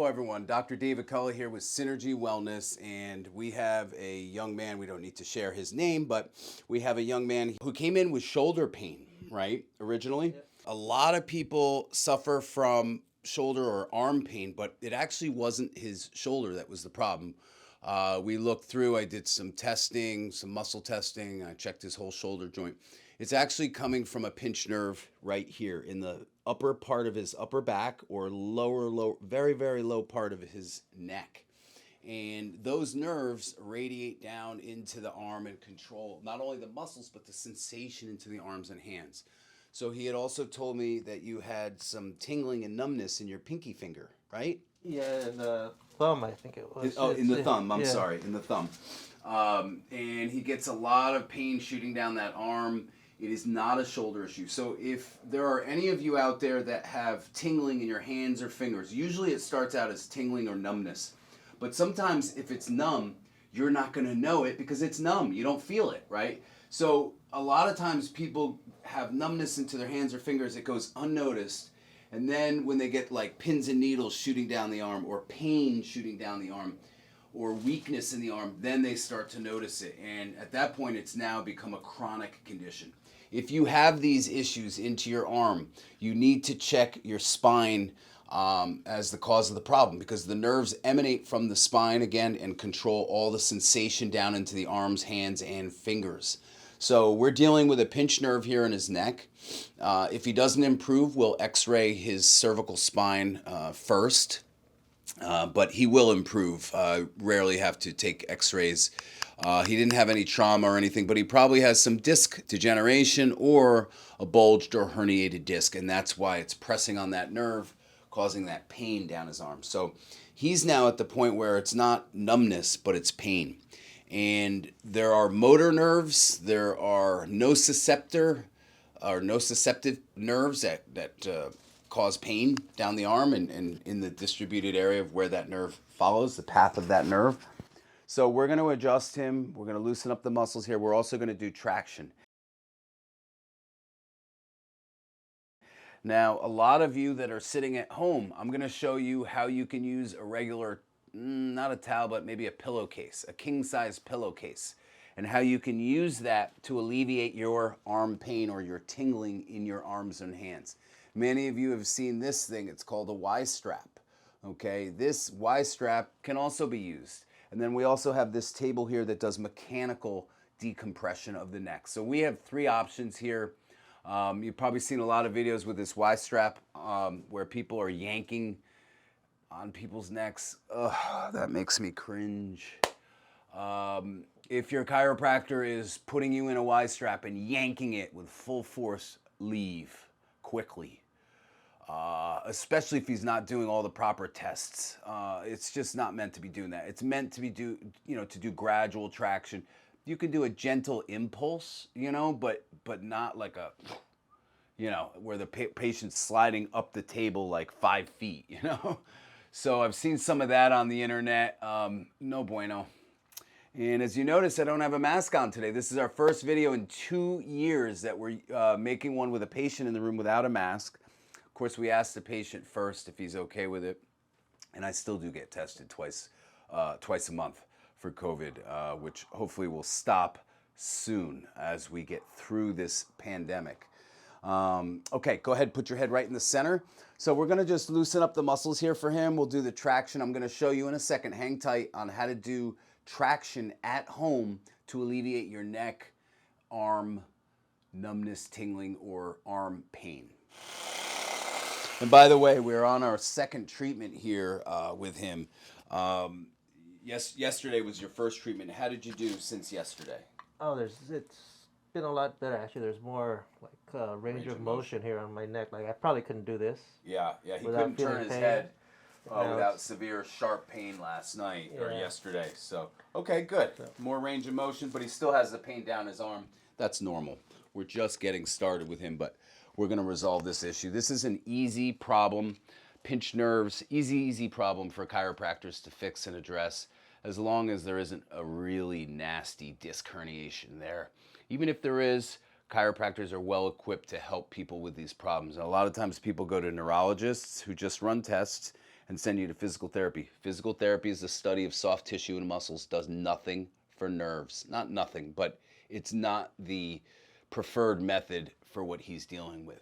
Hello everyone, Dr. David Kulla here with Synergy Wellness, and we have a young man, we don't need to share his name, but we have a young man who came in with shoulder pain, right, originally? Yep. A lot of people suffer from shoulder or arm pain, but it actually wasn't his shoulder that was the problem. We looked through, I did some testing, some muscle testing, I checked his whole shoulder joint. It's actually coming from a pinched nerve right here in the upper part of his upper back or lower, very, very low part of his neck. And those nerves radiate down into the arm and control not only the muscles, but the sensation into the arms and hands. So he had also told me that you had some tingling and numbness in your pinky finger, right? Yeah, in the thumb, I think it was. In the thumb, I'm sorry, in the thumb. And he gets a lot of pain shooting down that arm. It is not a shoulder issue. So if there are any of you out there that have tingling in your hands or fingers, usually it starts out as tingling or numbness. But sometimes if it's numb, you're not going to know it because it's numb. You don't feel it, right? So a lot of times people have numbness into their hands or fingers. It goes unnoticed. And then when they get like pins and needles shooting down the arm or pain shooting down the arm, or weakness in the arm, then they start to notice it. And at that point, it's now become a chronic condition. If you have these issues into your arm, you need to check your spine as the cause of the problem, because the nerves emanate from the spine again and control all the sensation down into the arms, hands, and fingers. So we're dealing with a pinched nerve here in his neck. If he doesn't improve, we'll x-ray his cervical spine first. But he will improve. Rarely have to take x-rays. He didn't have any trauma or anything, but he probably has some disc degeneration or a bulged or herniated disc, and that's why it's pressing on that nerve, causing that pain down his arm. So he's now at the point where it's not numbness, but it's pain. And there are motor nerves, there are nociceptive nerves that cause pain down the arm and in the distributed area of where that nerve follows, the path of that nerve. So we're going to adjust him. We're going to loosen up the muscles here. We're also going to do traction. Now, a lot of you that are sitting at home, I'm going to show you how you can use a regular, not a towel, but maybe a pillowcase, a king-size pillowcase, and how you can use that to alleviate your arm pain or your tingling in your arms and hands. Many of you have seen this thing. It's called a Y-strap. Okay, this Y-strap can also be used. And then we also have this table here that does mechanical decompression of the neck. So we have three options here. You've probably seen a lot of videos with this Y-strap where people are yanking on people's necks. Ugh, that makes me cringe. If your chiropractor is putting you in a Y-strap and yanking it with full force, leave quickly. Especially if he's not doing all the proper tests. It's just not meant to be doing that. It's meant to be to do gradual traction. You can do a gentle impulse, but not like a, where the patient's sliding up the table like 5 feet, So I've seen some of that on the internet. No bueno. And as you notice, I don't have a mask on today. This is our first video in 2 years that we're making one with a patient in the room without a mask. Of course, we ask the patient first if he's okay with it. And I still do get tested twice a month for COVID, which hopefully will stop soon as we get through this pandemic. Okay, go ahead, put your head right in the center. So we're gonna just loosen up the muscles here for him. We'll do the traction. I'm gonna show you in a second, hang tight, on how to do traction at home to alleviate your neck, arm numbness, tingling, or arm pain. And by the way, we're on our second treatment here with him. Yesterday was your first treatment. How did you do since yesterday? Oh, it's been a lot better actually. There's more like range of motion here on my neck. Like I probably couldn't do this. Yeah, he couldn't turn his head without severe sharp pain last night or yesterday. So okay, good. More range of motion, but he still has the pain down his arm. That's normal. We're just getting started with him, but we're going to resolve this issue. This is an easy problem. Pinched nerves, easy problem for chiropractors to fix and address, as long as there isn't a really nasty disc herniation there. Even if there is, chiropractors are well equipped to help people with these problems. And a lot of times people go to neurologists who just run tests, and send you to physical therapy. Physical therapy is the study of soft tissue and muscles, does nothing for nerves. Not nothing, but it's not the preferred method for what he's dealing with.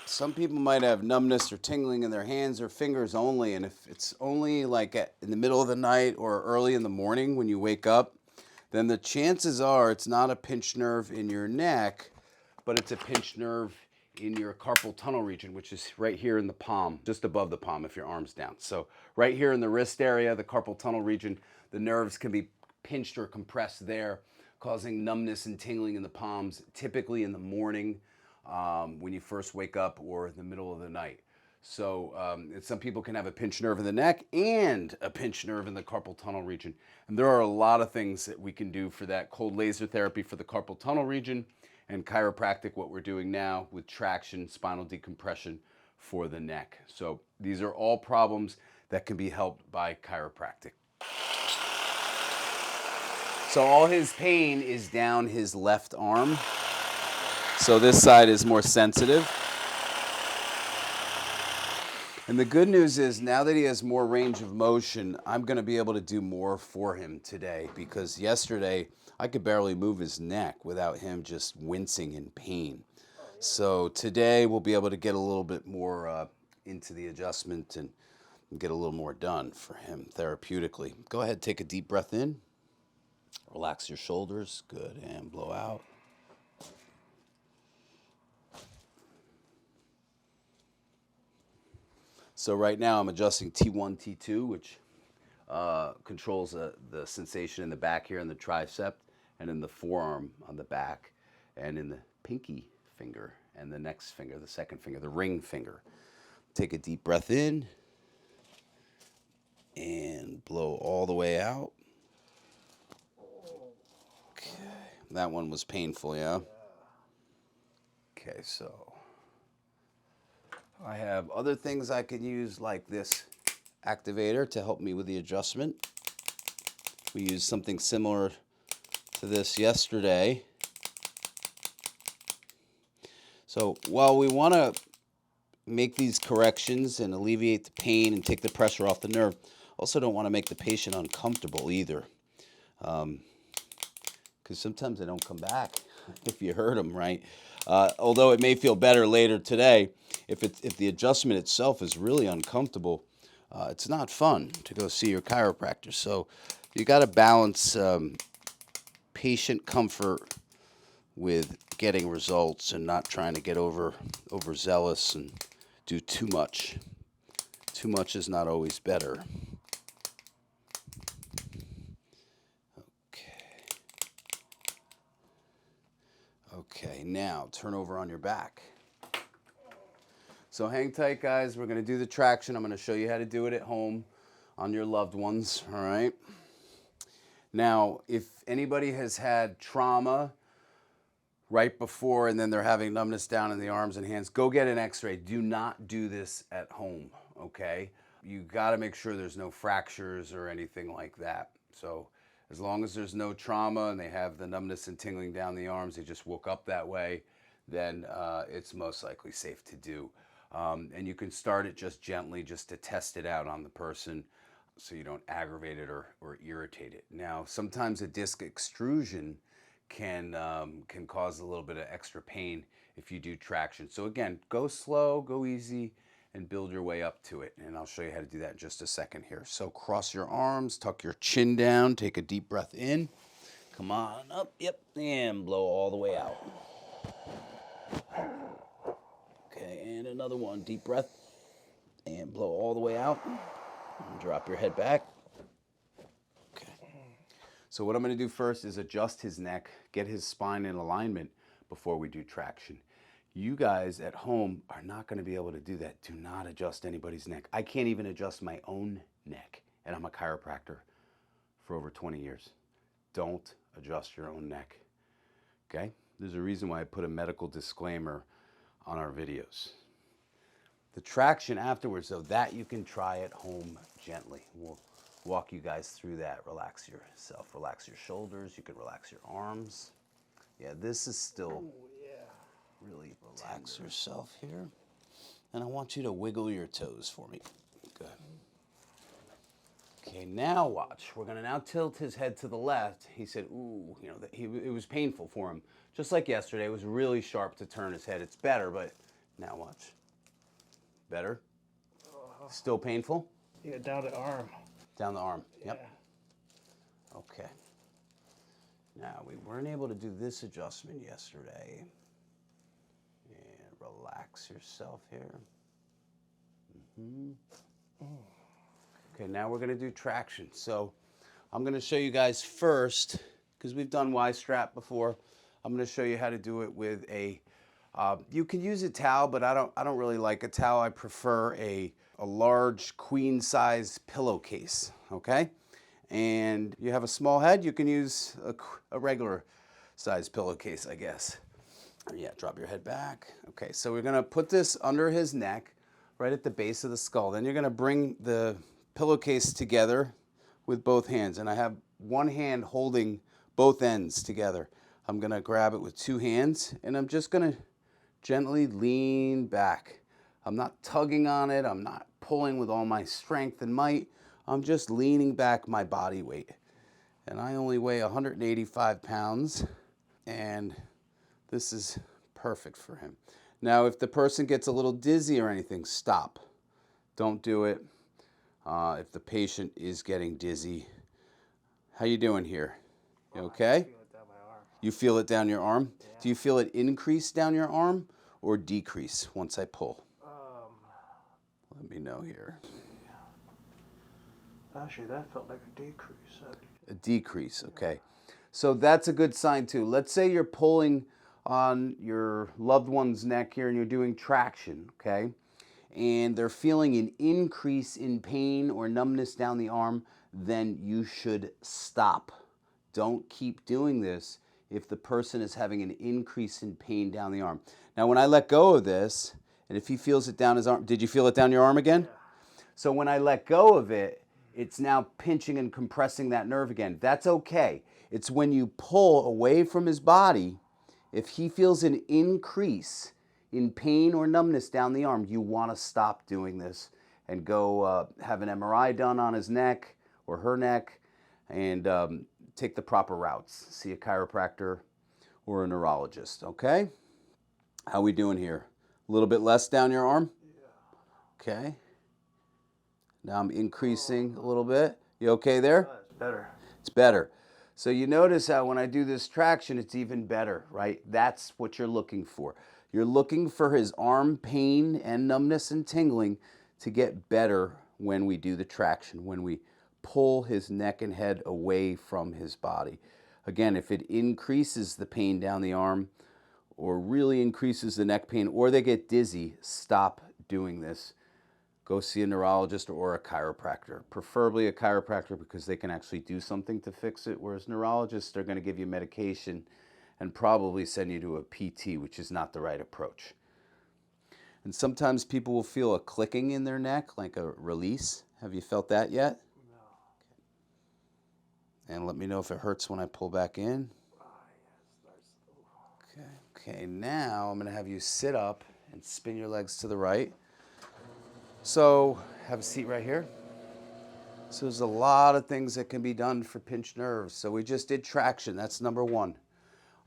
Some people might have numbness or tingling in their hands or fingers only, and if it's only like in the middle of the night or early in the morning when you wake up, then the chances are it's not a pinched nerve in your neck, but it's a pinched nerve in your carpal tunnel region, which is right here in the palm, just above the palm if your arm's down. So right here in the wrist area, the carpal tunnel region, the nerves can be pinched or compressed there, causing numbness and tingling in the palms, typically in the morning when you first wake up or in the middle of the night. So some people can have a pinched nerve in the neck and a pinched nerve in the carpal tunnel region. And there are a lot of things that we can do for that. Cold laser therapy for the carpal tunnel region, and chiropractic, what we're doing now with traction, spinal decompression for the neck. So these are all problems that can be helped by chiropractic. So all his pain is down his left arm. So this side is more sensitive. And the good news is now that he has more range of motion, I'm going to be able to do more for him today, because yesterday I could barely move his neck without him just wincing in pain. So today we'll be able to get a little bit more into the adjustment and get a little more done for him therapeutically. Go ahead, take a deep breath in. Relax your shoulders. Good. And blow out. So right now I'm adjusting T1, T2, which controls the sensation in the back here in the tricep and in the forearm on the back and in the pinky finger and the next finger, the second finger, the ring finger. Take a deep breath in and blow all the way out. Okay, that one was painful, yeah? Okay, so I have other things I can use like this activator to help me with the adjustment. We used something similar to this yesterday. So while we want to make these corrections and alleviate the pain and take the pressure off the nerve, also don't want to make the patient uncomfortable either. Because sometimes they don't come back if you hurt them, right? Although it may feel better later today, if the adjustment itself is really uncomfortable, it's not fun to go see your chiropractor. So you got to balance patient comfort with getting results and not trying to get overzealous and do too much. Too much is not always better. Okay, now turn over on your back. So hang tight, guys. We're going to do the traction. I'm going to show you how to do it at home on your loved ones, all right? Now, if anybody has had trauma right before and then they're having numbness down in the arms and hands, go get an x-ray. Do not do this at home, okay? You got to make sure there's no fractures or anything like that. So as long as there's no trauma and they have the numbness and tingling down the arms, they just woke up that way, then it's most likely safe to do. And you can start it just gently, just to test it out on the person so you don't aggravate it or irritate it. Now, sometimes a disc extrusion can cause a little bit of extra pain if you do traction. So again, go slow, go easy, and build your way up to it. And I'll show you how to do that in just a second here. So cross your arms, tuck your chin down, take a deep breath in. Come on up, yep, and blow all the way out. Okay, and another one, deep breath, and blow all the way out. And drop your head back. Okay. So what I'm going to do first is adjust his neck, get his spine in alignment before we do traction. You guys at home are not going to be able to do that. Do not adjust anybody's neck. I can't even adjust my own neck, and I'm a chiropractor for over 20 years. Don't adjust your own neck, okay? There's a reason why I put a medical disclaimer on our videos. The traction afterwards, though, that you can try at home gently. We'll walk you guys through that. Relax yourself, relax your shoulders. You can relax your arms. Yeah, this is still really relax yourself here. And I want you to wiggle your toes for me. Good. Okay, now watch. We're gonna now tilt his head to the left. He said, ooh, you know, it was painful for him. Just like yesterday, it was really sharp to turn his head. It's better, but now watch. Better? Still painful? Yeah, down the arm. Down the arm, yep. Yeah. Okay. Now, we weren't able to do this adjustment yesterday. And relax yourself here. Okay, now we're gonna do traction. So I'm gonna show you guys first, because we've done Y strap before. I'm gonna show you how to do it with a, you can use a towel, but I don't really like a towel. I prefer a large queen size pillowcase, okay? And you have a small head, you can use a regular size pillowcase, I guess. Yeah, drop your head back. Okay, so we're gonna put this under his neck, right at the base of the skull. Then you're gonna bring the pillowcase together with both hands. And I have one hand holding both ends together. I'm gonna grab it with two hands and I'm just gonna gently lean back. I'm not tugging on it. I'm not pulling with all my strength and might. I'm just leaning back my body weight. And I only weigh 185 pounds and this is perfect for him. Now, if the person gets a little dizzy or anything, stop. Don't do it. If the patient is getting dizzy, how you doing here? You okay? I feel it down my arm. You feel it down your arm? Yeah. Do you feel it increase down your arm or decrease once I pull? Let me know here. Actually, that felt like a decrease. A decrease, okay. So that's a good sign too. Let's say you're pulling on your loved one's neck here and you're doing traction, okay? And they're feeling an increase in pain or numbness down the arm, then you should stop. Don't keep doing this if the person is having an increase in pain down the arm. Now, when I let go of this, and if he feels it down his arm, did you feel it down your arm again? Yeah. So when I let go of it, it's now pinching and compressing that nerve again. That's okay. It's when you pull away from his body, if he feels an increase in pain or numbness down the arm, you want to stop doing this and go have an MRI done on his neck or her neck and take the proper routes. See a chiropractor or a neurologist, okay? How we doing here? A little bit less down your arm? Yeah. Okay. Now I'm increasing a little bit. You okay there? It's better. It's better. So you notice how when I do this traction, it's even better, right? That's what you're looking for. You're looking for his arm pain and numbness and tingling to get better when we do the traction, when we pull his neck and head away from his body. Again, if it increases the pain down the arm or really increases the neck pain or they get dizzy, stop doing this. Go see a neurologist or a chiropractor, preferably a chiropractor because they can actually do something to fix it, whereas neurologists are going to give you medication and probably send you to a PT, which is not the right approach. And sometimes people will feel a clicking in their neck, like a release. Have you felt that yet? No. Okay. And let me know if it hurts when I pull back in. Yeah, Okay, now I'm going to have you sit up and spin your legs to the right. So have a seat right here. So there's a lot of things that can be done for pinched nerves. So we just did traction. That's number one.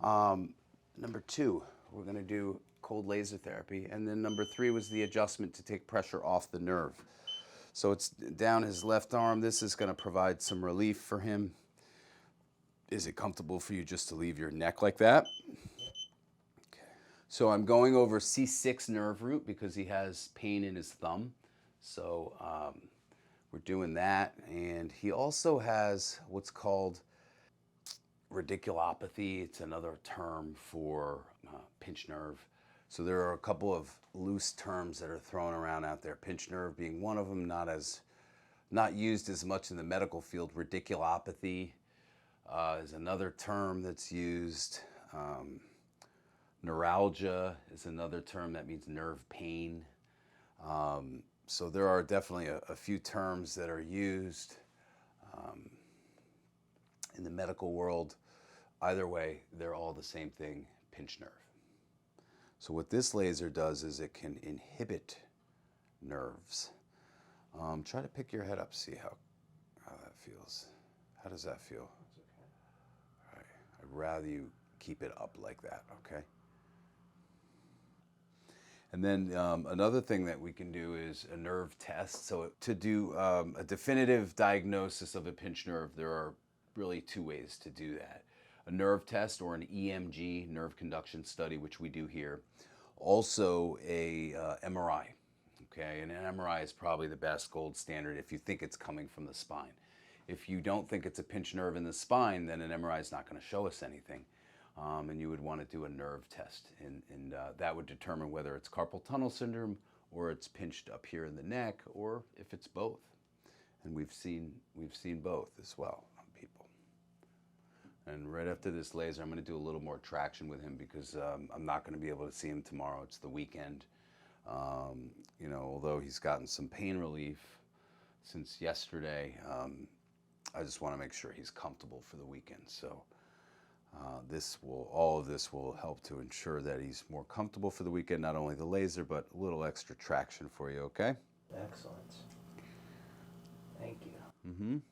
Number two, we're going to do cold laser therapy. And then number three was the adjustment to take pressure off the nerve. So it's down his left arm. This is going to provide some relief for him. Is it comfortable for you just to leave your neck like that? Okay. So I'm going over C6 nerve root because he has pain in his thumb. So we're doing that. And he also has what's called radiculopathy. It's another term for pinched nerve. So there are a couple of loose terms that are thrown around out there. Pinched nerve being one of them, not used as much in the medical field. Radiculopathy is another term that's used. Neuralgia is another term that means nerve pain. So there are definitely a few terms that are used in the medical world. Either way, they're all the same thing, pinched nerve. So what this laser does is it can inhibit nerves. Try to pick your head up, see how that feels. How does that feel? All right. I'd rather you keep it up like that, okay? And then another thing that we can do is a nerve test. So to do a definitive diagnosis of a pinched nerve, there are really two ways to do that. A nerve test or an E.M.G, nerve conduction study, which we do here. Also a MRI, okay? And an MRI is probably the best gold standard if you think it's coming from the spine. If you don't think it's a pinched nerve in the spine, then an MRI is not going to show us anything. And you would want to do a nerve test, and that would determine whether it's carpal tunnel syndrome or it's pinched up here in the neck, or if it's both. And we've seen both as well on people. And right after this laser, I'm going to do a little more traction with him because I'm not going to be able to see him tomorrow. It's the weekend. You know, although he's gotten some pain relief since yesterday, I just want to make sure he's comfortable for the weekend. So. All of this will help to ensure that he's more comfortable for the weekend, not only the laser, but a little extra traction for you, okay? Excellent. Thank you.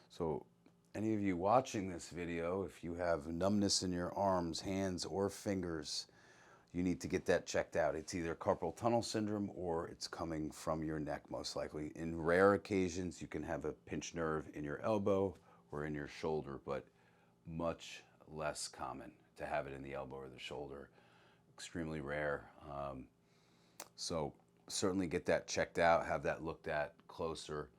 So any of you watching this video, if you have numbness in your arms, hands, or fingers, you need to get that checked out. It's either carpal tunnel syndrome or it's coming from your neck, most likely. In rare occasions, you can have a pinched nerve in your elbow or in your shoulder, but much less common to have it in the elbow or the shoulder. Extremely rare. So certainly get that checked out, have that looked at closer.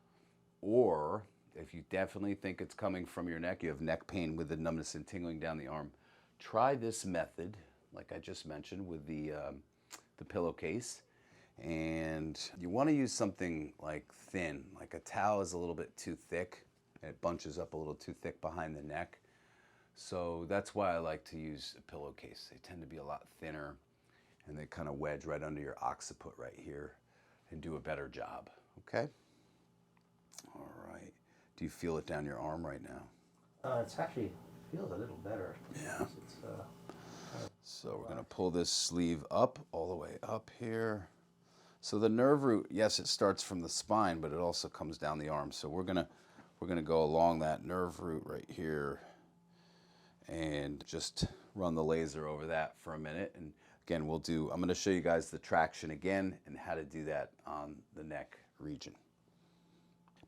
Or if you definitely think it's coming from your neck, you have neck pain with the numbness and tingling down the arm, try this method, like I just mentioned, with the pillowcase. And you want to use something like thin, like a towel is a little bit too thick. It bunches up a little too thick behind the neck. So that's why I like to use a pillowcase. They tend to be a lot thinner and they kind of wedge right under your occiput right here and do a better job, okay? All right. Do you feel it down your arm right now? It's actually feels a little better. Yeah. It's, so we're gonna pull this sleeve up, all the way up here. So the nerve root, yes, it starts from the spine, but it also comes down the arm. So we're gonna go along that nerve root right here and just run the laser over that for a minute. And again, I'm gonna show you guys the traction again and how to do that on the neck region.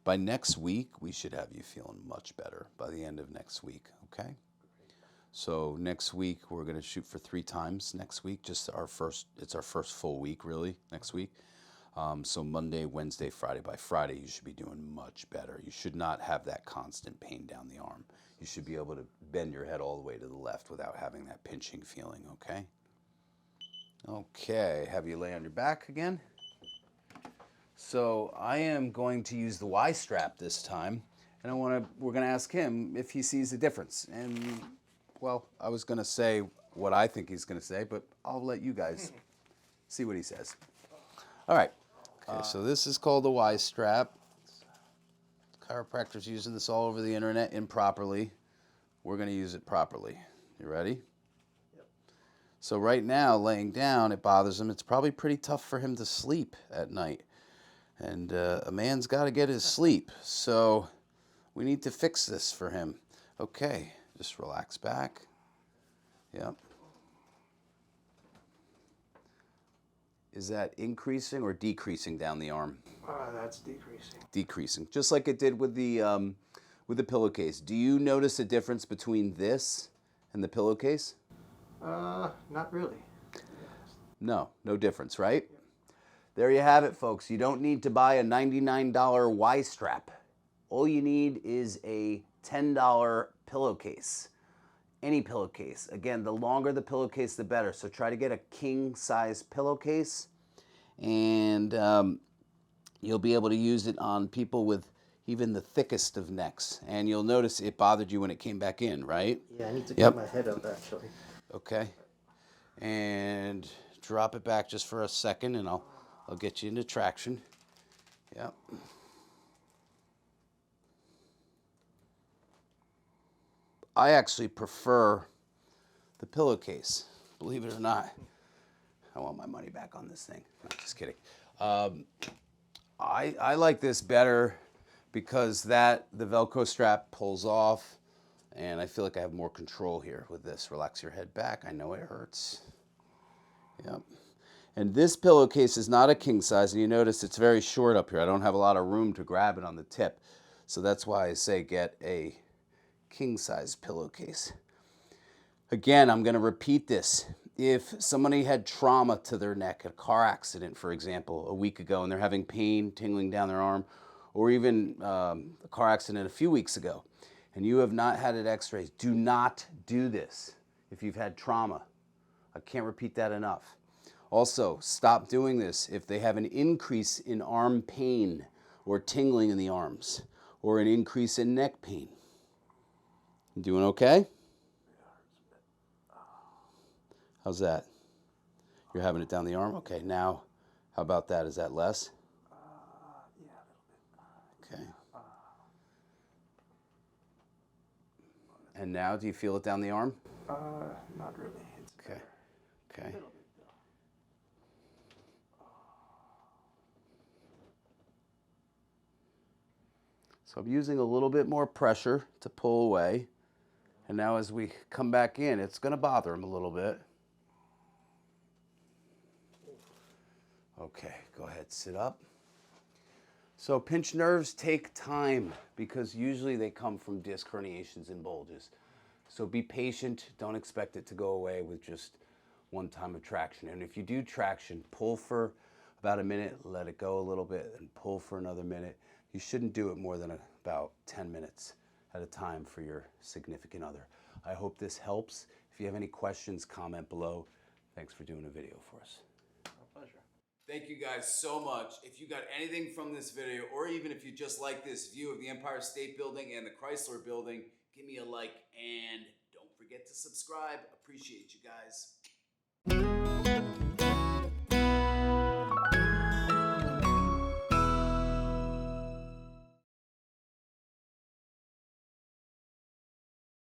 By next week, we should have you feeling much better by the end of next week, okay? So next week, we're gonna shoot for 3 times next week, it's our first full week really, next week. So Monday, Wednesday, Friday. By Friday, you should be doing much better. You should not have that constant pain down the arm. You should be able to bend your head all the way to the left without having that pinching feeling, okay? Okay, have you lay on your back again. So I am going to use the Y strap this time, and we're gonna ask him if he sees a difference. And well, I was gonna say what I think he's gonna say, but I'll let you guys see what he says. All right. Okay, so this is called the Y strap. Chiropractors using this all over the internet improperly. We're going to use it properly. You ready? Yep. So right now, laying down, it bothers him. It's probably pretty tough for him to sleep at night. And a man's got to get his sleep. So we need to fix this for him. Okay, just relax back. Yep. Is that increasing or decreasing down the arm? That's decreasing. Decreasing, just like it did with the pillowcase. Do you notice a difference between this and the pillowcase? Not really. No difference, right? Yep. There you have it, folks. You don't need to buy a $99 Y strap. All you need is a $10 pillowcase. Any pillowcase. Again, the longer the pillowcase, the better. So try to get a king size pillowcase, and you'll be able to use it on people with even the thickest of necks. And you'll notice it bothered you when it came back in, right? Yeah, I need to get my head up actually. Okay. And drop it back just for a second, and I'll get you into traction. Yep. I actually prefer the pillowcase, believe it or not. I want my money back on this thing. No, just kidding. I like this better because the Velcro strap pulls off, and I feel like I have more control here with this. Relax your head back. I know it hurts. Yep. And this pillowcase is not a king size, and you notice it's very short up here. I don't have a lot of room to grab it on the tip. So that's why I say get a king size pillowcase. Again, I'm going to repeat this. If somebody had trauma to their neck, a car accident, for example, a week ago, and they're having pain, tingling down their arm, or even a car accident a few weeks ago, and you have not had it x-rays, do not do this if you've had trauma. I can't repeat that enough. Also, stop doing this if they have an increase in arm pain or tingling in the arms, or an increase in neck pain. You doing okay? How's that? You're having it down the arm? Okay, now, how about that? Is that less? Yeah, a little bit. Okay. And now, do you feel it down the arm? Not really. It's Okay. Okay. a little bit though. So I'm using a little bit more pressure to pull away. And now as we come back in, it's going to bother him a little bit. Okay, go ahead, sit up. So pinched nerves take time because usually they come from disc herniations and bulges. So be patient. Don't expect it to go away with just one time of traction. And if you do traction, pull for about a minute, let it go a little bit, and pull for another minute. You shouldn't do it more than about 10 minutes at a time for your significant other. I hope this helps. If you have any questions, comment below. Thanks for doing a video for us. My pleasure. Thank you guys so much. If you got anything from this video, or even if you just like this view of the Empire State Building and the Chrysler Building, give me a like and don't forget to subscribe. Appreciate you guys.